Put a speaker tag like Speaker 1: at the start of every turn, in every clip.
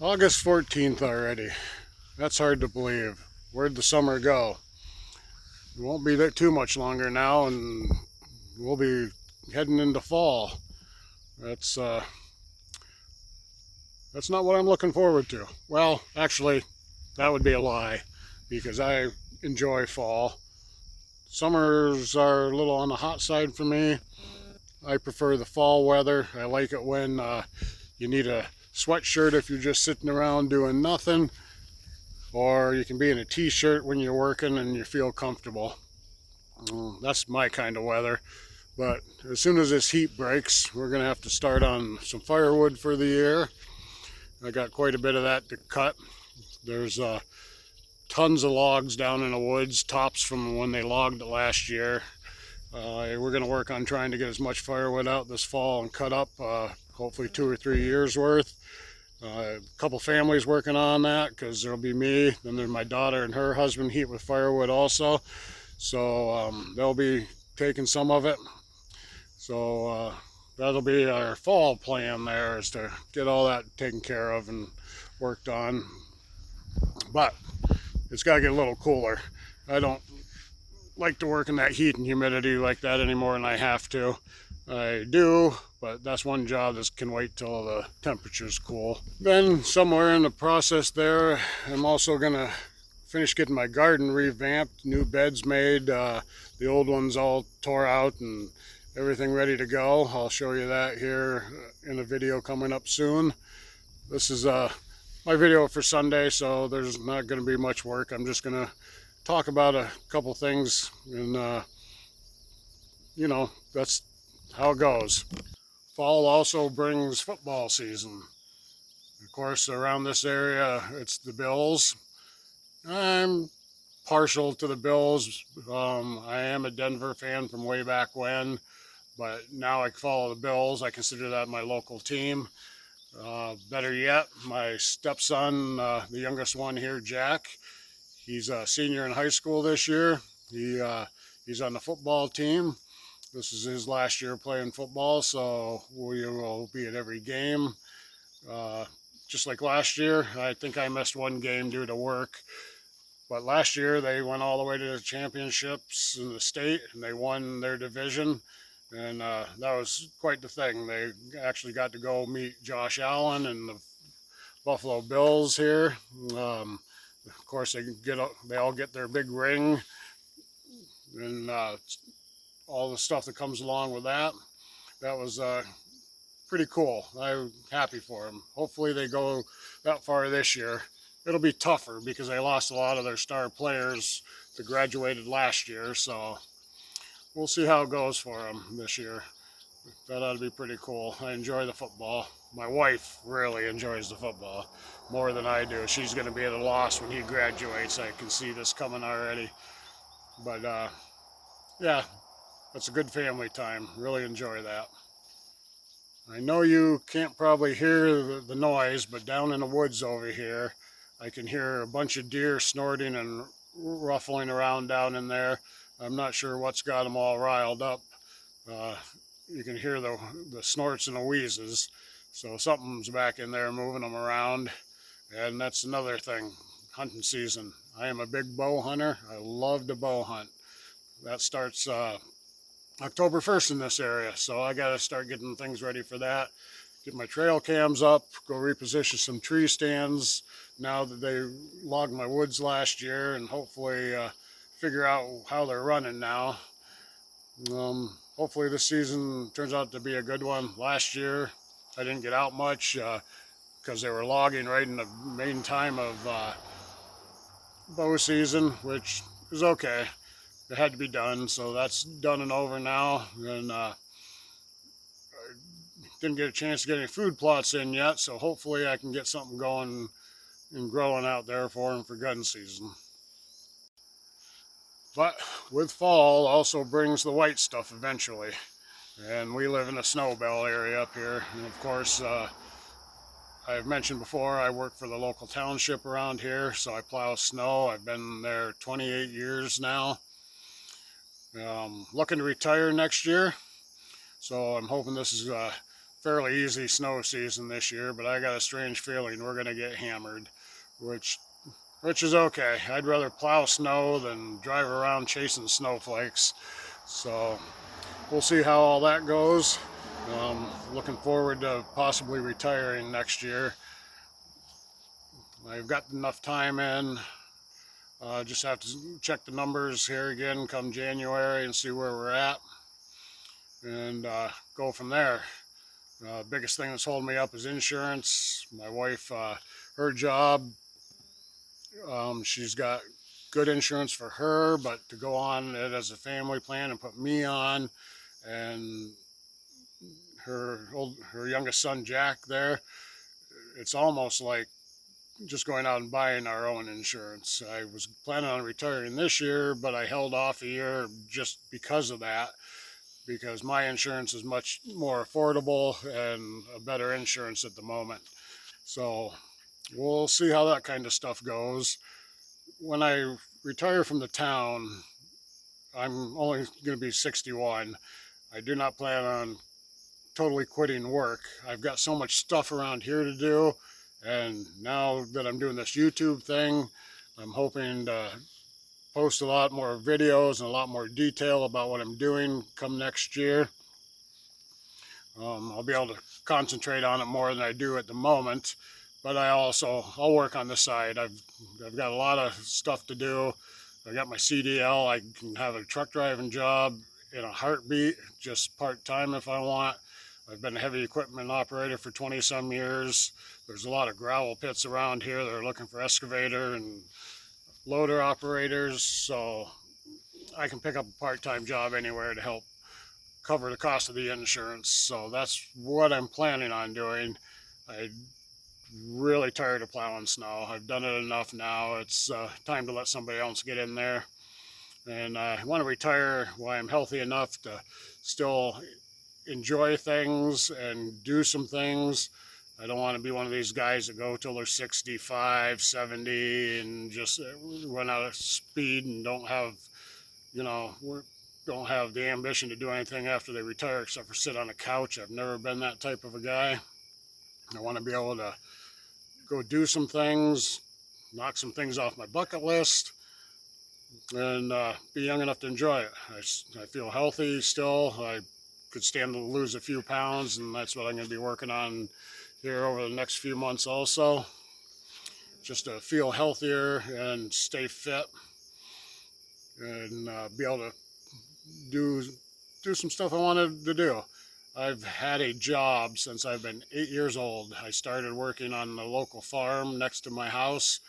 Speaker 1: August 14th already. That's hard to believe. Where'd the summer go? It won't be that too much longer now, and we'll be heading into fall. That's uh, that's not what I'm looking forward to. Well, actually, that would be a lie, because I enjoy fall. Summers are a little on the hot side for me. I prefer the fall weather. I like it when you need a sweatshirt if you're just sitting around doing nothing, or you can be in a t-shirt when you're working and you feel comfortable. That's my kind of weather. But as soon as this heat breaks, we're going to have to start on some firewood for the year. I got quite a bit of that to cut. There's tons of logs down in the woods, tops from when they logged it last year. We're going to work on trying to get as much firewood out this fall and cut up hopefully 2 or 3 years worth. A couple families working on that because there'll be me, then there's my daughter and her husband heat with firewood also. So they'll be taking some of it. So that'll be our fall plan there, is to get all that taken care of and worked on. But it's got to get a little cooler. I don't like to work in that heat and humidity like that anymore, and I have to. I do, but that's one job that can wait till the temperature's cool. Then somewhere in the process there, I'm also gonna finish getting my garden revamped, new beds made, the old ones all tore out and everything ready to go. I'll show you that here in a video coming up soon. This is my video for Sunday, so there's not going to be much work. I'm just going to talk about a couple things, and that's how it goes. Fall also brings football season. Of course, around this area, it's the Bills. I'm partial to the Bills. I am a Denver fan from way back when, but now I follow the Bills. I consider that my local team. Better yet, my stepson, the youngest one here, Jack, he's a senior in high school this year. He's on the football team. This is his last year playing football, so we will be at every game. Uh, just like last year, I think I missed one game due to work. But last year they went all the way to the championships in the state, and they won their division, and that was quite the thing. They actually got to go meet Josh Allen and the Buffalo Bills here. Of course, they all get their big ring and all the stuff that comes along with that. That was pretty cool. I'm happy for them. Hopefully, they go that far this year. It'll be tougher because they lost a lot of their star players that graduated last year. So we'll see how it goes for them this year. That ought to be pretty cool. I enjoy the football. My wife really enjoys the football more than I do. She's going to be at a loss when he graduates. I can see this coming already. But yeah, that's a good family time. Really enjoy that. I know you can't probably hear the noise, but down in the woods over here, I can hear a bunch of deer snorting and ruffling around down in there. I'm not sure what's got them all riled up. Uh, you can hear the snorts and the wheezes. So something's back in there moving them around. And that's another thing, hunting season. I am a big bow hunter. I love to bow hunt. That starts October 1st in this area. So I got to start getting things ready for that. Get my trail cams up, go reposition some tree stands now that they logged my woods last year, and hopefully figure out how they're running now. Hopefully this season turns out to be a good one. Last year I didn't get out much because they were logging right in the main time of bow season, which is okay. It had to be done, so that's done and over now. And didn't get a chance to get any food plots in yet, so hopefully I can get something going and growing out there for them for gun season. But with fall also brings the white stuff eventually. And we live in a snow belt area up here. And of course, I've mentioned before, I work for the local township around here, so I plow snow. I've been there 28 years now. Looking to retire next year, so I'm hoping this is fairly easy snow season this year, but I got a strange feeling we're going to get hammered, which which is okay. I'd rather plow snow than drive around chasing snowflakes. So we'll see how all that goes. Looking forward to possibly retiring next year. I've got enough time in. Just have to check the numbers here again come January and see where we're at, and go from there. Biggest thing that's holding me up is insurance. My wife, her job, she's got good insurance for her, but to go on it as a family plan and put me on, and her youngest son Jack there, it's almost like just going out and buying our own insurance. I was planning on retiring this year, but I held off a year just because of that, because my insurance is much more affordable and a better insurance at the moment. So we'll see how that kind of stuff goes. When I retire from the town, I'm only going to be 61. I do not plan on totally quitting work. I've got so much stuff around here to do, and now that I'm doing this YouTube thing, I'm hoping to post a lot more videos and a lot more detail about what I'm doing come next year. I'll be able to concentrate on it more than I do at the moment, but I'll work on the side. I've got a lot of stuff to do. I got my CDL. I can have a truck driving job in a heartbeat, just part-time if I want. I've been a heavy equipment operator for 20 some years. There's a lot of gravel pits around here. They're looking for excavator and loader operators, so I can pick up a part-time job anywhere to help cover the cost of the insurance. So that's what I'm planning on doing. I'm really tired of plowing snow. I've done it enough now. It's time to let somebody else get in there. And I want to retire while I'm healthy enough to still enjoy things and do some things. I don't want to be one of these guys that go till they're 65, 70 and just run out of speed and don't have, don't have the ambition to do anything after they retire except for sit on a couch. I've never been that type of a guy. I want to be able to go do some things, knock some things off my bucket list, and be young enough to enjoy it. I feel healthy still. I could stand to lose a few pounds, and that's what I'm going to be working on here over the next few months also, just to feel healthier and stay fit, and be able to do some stuff I wanted to do. I've had a job since I've been 8 years old. I started working on the local farm next to my house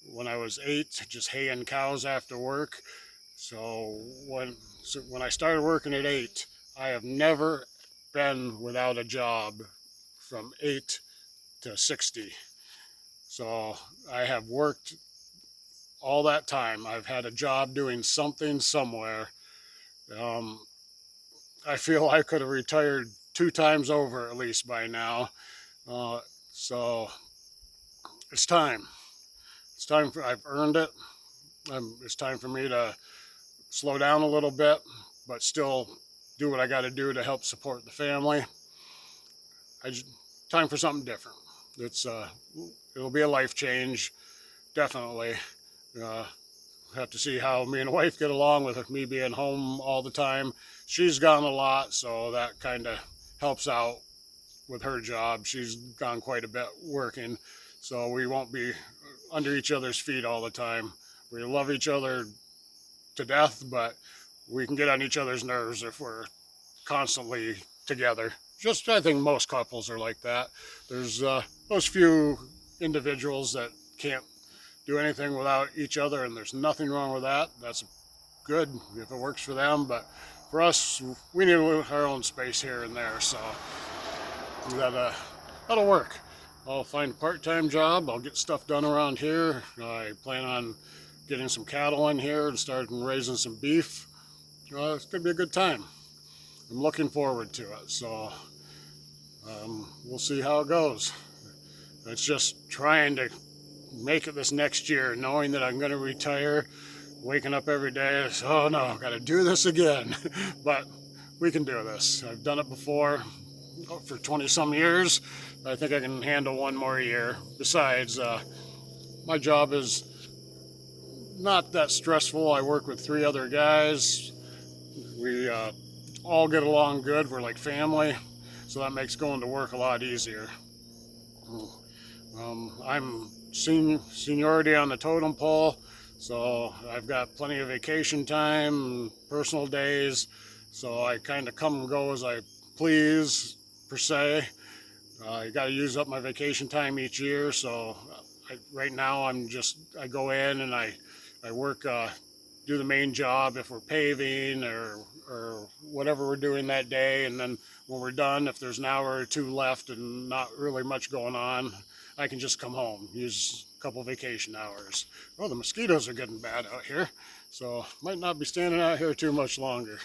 Speaker 1: when I was 8, just haying cows after work. So when I started working at 8, I have never been without a job from 8 to 60. So I have worked all that time. I've had a job doing something somewhere. I feel I could have retired 2 times over at least by now. So it's time. It's time I've earned it. It's time for me to slow down a little bit, but still do what I got to do to help support the family. Time for something different. It'll be a life change, definitely. Have to see how me and the wife get along with me being home all the time. She's gone a lot, so that kind of helps out with her job. She's gone quite a bit working, so we won't be under each other's feet all the time. We love each other to death, but we can get on each other's nerves if we're constantly together. I think most couples are like that. There's those few individuals that can't do anything without each other, and there's nothing wrong with that. That's good if it works for them, but for us, we need our own space here and there, so that'll work. I'll find a part-time job. I'll get stuff done around here. I plan on getting some cattle in here and starting raising some beef. It's going to be a good time. I'm looking forward to it, so we'll see how it goes. It's just trying to make it this next year, knowing that I'm going to retire, waking up every day, oh no, I've got to do this again. But we can do this. I've done it before. for 20 some years. I think I can handle one more year. Besides, my job is not that stressful. I work with 3 other guys. We all get along good. We're like family, so that makes going to work a lot easier. I'm seniority on the totem pole, so I've got plenty of vacation time and personal days, so I kind of come and go as I please, per se. I got to use up my vacation time each year, so right now I go in and I work, do the main job if we're paving or whatever we're doing that day, and then when we're done, if there's an hour or two left and not really much going on, I can just come home, use a couple vacation hours. Oh, the mosquitoes are getting bad out here, so might not be standing out here too much longer.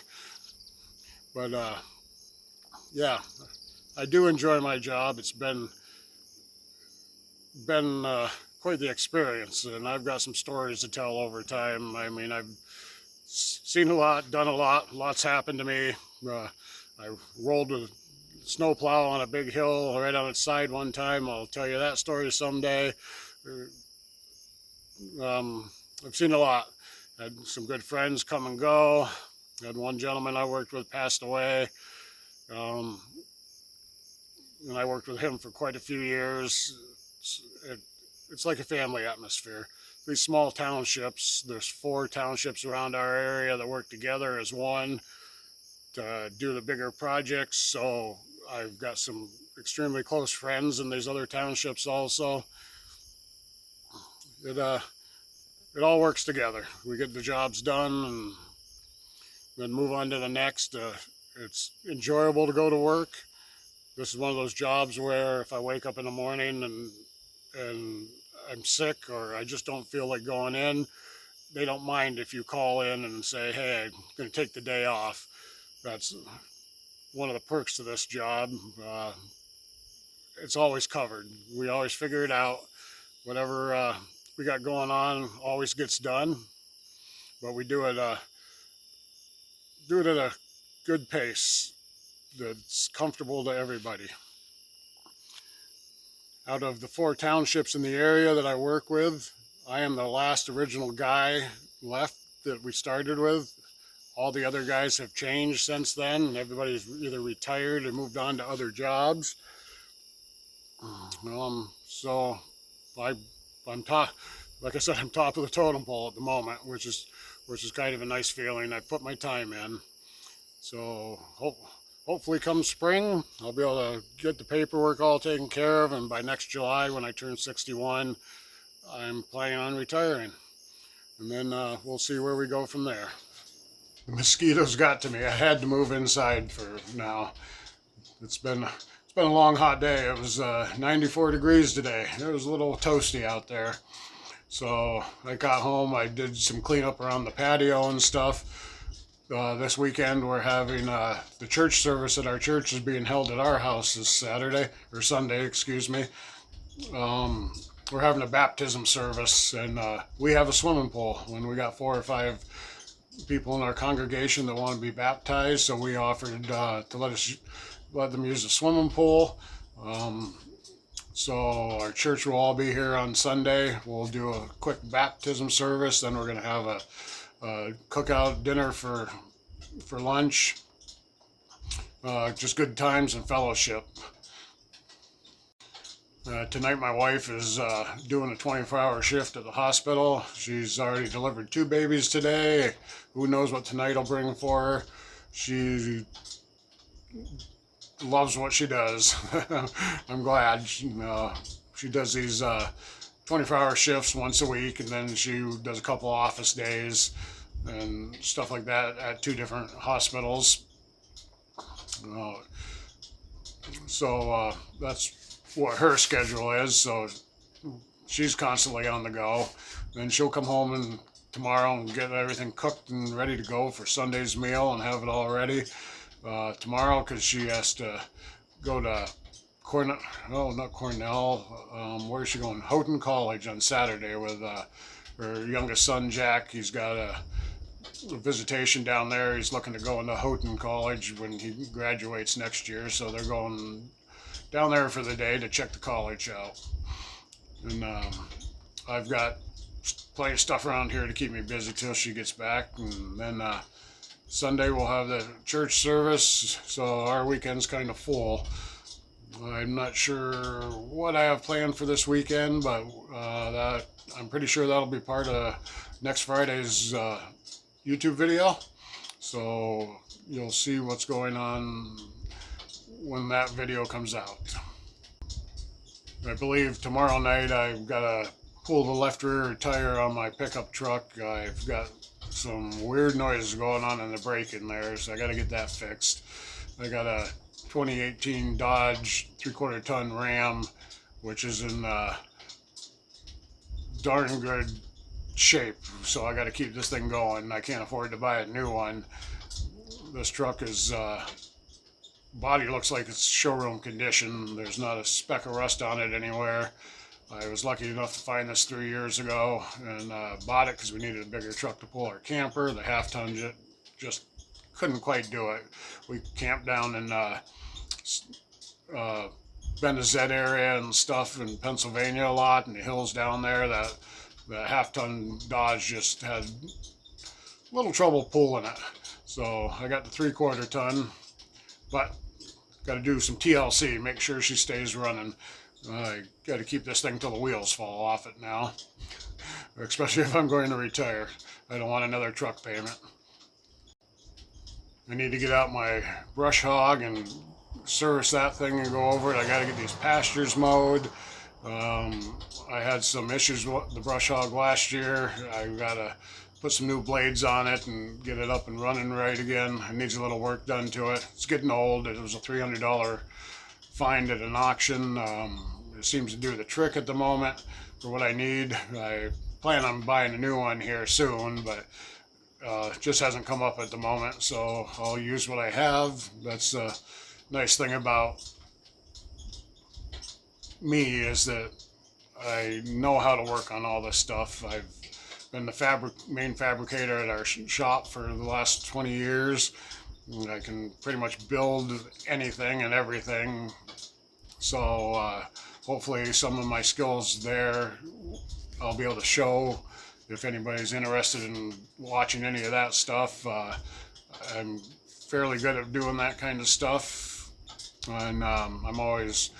Speaker 1: But yeah, I do enjoy my job. It's been quite the experience, and I've got some stories to tell over time. I mean, I've seen a lot, done a lot, lots happened to me. I rolled a snowplow on a big hill right on its side one time. I'll tell you that story someday. I've seen a lot. Had some good friends come and go. Had one gentleman I worked with passed away. And I worked with him for quite a few years. It's like a family atmosphere. These small townships, there's 4 townships around our area that work together as one to do the bigger projects. So I've got some extremely close friends in these other townships also. It all works together. We get the jobs done and then move on to the next. It's enjoyable to go to work. This is one of those jobs where if I wake up in the morning and I'm sick or I just don't feel like going in, they don't mind if you call in and say, hey, I'm going to take the day off. That's one of the perks of this job. It's always covered. We always figure it out. Whatever we got going on always gets done, but we do it at a good pace that's comfortable to everybody. Out of the 4 townships in the area that I work with, I am the last original guy left that we started with. All the other guys have changed since then, and everybody's either retired or moved on to other jobs. So I'm top, like I said, I'm top of the totem pole at the moment, which is kind of a nice feeling. I put my time in. So hopefully come spring, I'll be able to get the paperwork all taken care of, and by next July when I turn 61, I'm planning on retiring. And then we'll see where we go from there. The mosquitoes got to me. I had to move inside for now. It's been a long hot day. It was 94 degrees today. It was a little toasty out there. So I got home, I did some cleanup around the patio and stuff. This weekend we're having the church service at our church is being held at our house this Saturday, or Sunday, excuse me. We're having a baptism service, and we have a swimming pool. When we got 4 or 5 people in our congregation that want to be baptized, so we offered to let them use the swimming pool. So our church will all be here on Sunday. We'll do a quick baptism service, then we're going to have a cookout dinner for lunch. Just good times and fellowship. Tonight my wife is doing a 24-hour shift at the hospital. She's already delivered 2 babies today. Who knows what tonight will bring for her. She loves what she does. I'm glad. She does these 24-hour shifts once a week, and then she does a couple office days and stuff like that at 2 different hospitals. So that's what her schedule is. So she's constantly on the go. Then she'll come home tomorrow and get everything cooked and ready to go for Sunday's meal and have it all ready tomorrow, because she has to go to Cornell. No, not Cornell. Where is she going? Houghton College on Saturday with her youngest son Jack. He's got a a visitation down there. He's looking to go into Houghton College when he graduates next year, so they're going down there for the day to check the college out. And I've got plenty of stuff around here to keep me busy till she gets back. And then Sunday we'll have the church service, so our weekend's kind of full. I'm not sure what I have planned for this weekend, but I'm pretty sure that'll be part of next Friday's YouTube video. So you'll see what's going on when that video comes out. I believe tomorrow night I've got to pull the left rear tire on my pickup truck. I've got some weird noises going on in the brake in there, so I got to get that fixed. I got a 2018 Dodge 3/4 ton Ram, which is in darn good shape, so I got to keep this thing going. I can't afford to buy a new one. This truck is body looks like it's showroom condition. There's not a speck of rust on it anywhere. I was lucky enough to find this 3 years ago and bought it because we needed a bigger truck to pull our camper. The half-ton just couldn't quite do it. We camped down in Bendazet area and stuff in Pennsylvania a lot, and the hills down there. That the half-ton Dodge just had a little trouble pulling it. So I got the 3/4 ton, but got to do some TLC, make sure she stays running. I got to keep this thing till the wheels fall off it now, especially if I'm going to retire. I don't want another truck payment. I need to get out my brush hog and service that thing and go over it. I got to get these pastures mowed. I had some issues with the brush hog last year. I got to put some new blades on it and get it up and running right again. It needs a little work done to it. It's getting old. It was a $300 find at an auction. It seems to do the trick at the moment for what I need. I plan on buying a new one here soon, but it just hasn't come up at the moment, so I'll use what I have. That's a nice thing about me, is that I know how to work on all this stuff. I've been the main fabricator at our shop for the last 20 years. I can pretty much build anything and everything. So hopefully some of my skills there I'll be able to show if anybody's interested in watching any of that stuff. I'm fairly good at doing that kind of stuff, and I'm always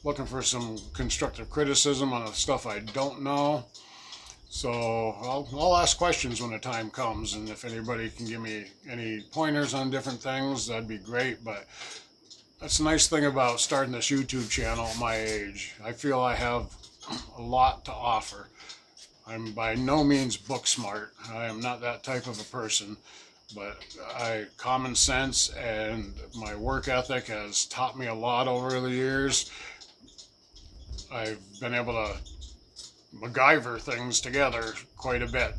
Speaker 1: looking for some constructive criticism on the stuff I don't know. So I'll ask questions when the time comes, and if anybody can give me any pointers on different things, that'd be great. But that's the nice thing about starting this YouTube channel at my age. I feel I have a lot to offer. I'm by no means book smart. I am not that type of a person, but common sense and my work ethic has taught me a lot over the years. I've been able to MacGyver things together quite a bit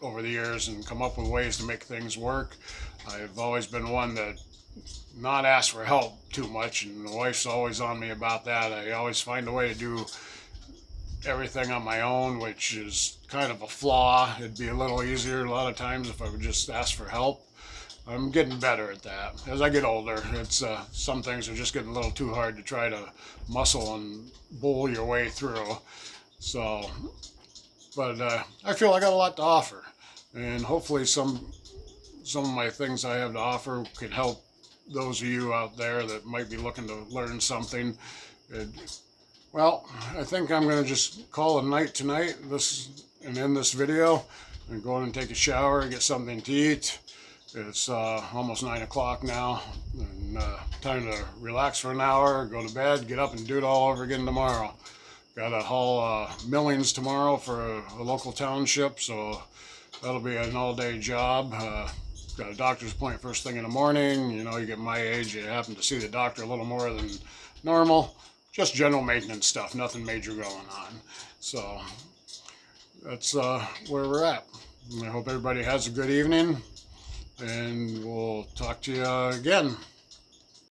Speaker 1: over the years and come up with ways to make things work. I've always been one to not ask for help too much, and the wife's always on me about that. I always find a way to do everything on my own, which is kind of a flaw. It'd be a little easier a lot of times if I would just ask for help. I'm getting better at that. As I get older, it's some things are just getting a little too hard to try to muscle and bull your way through. So, but I feel I got a lot to offer, and hopefully some of my things I have to offer can help those of you out there that might be looking to learn something. Well, I think I'm going to just call it a night tonight and end this video and go in and take a shower and get something to eat. It's almost 9 o'clock now, and time to relax for an hour, go to bed, get up and do it all over again tomorrow. Got to haul millings tomorrow for a local township, so that'll be an all-day job. Got a doctor's appointment first thing in the morning. You know, you get my age, you happen to see the doctor a little more than normal. Just general maintenance stuff, nothing major going on. So that's where we're at. I hope everybody has a good evening, and we'll talk to you again.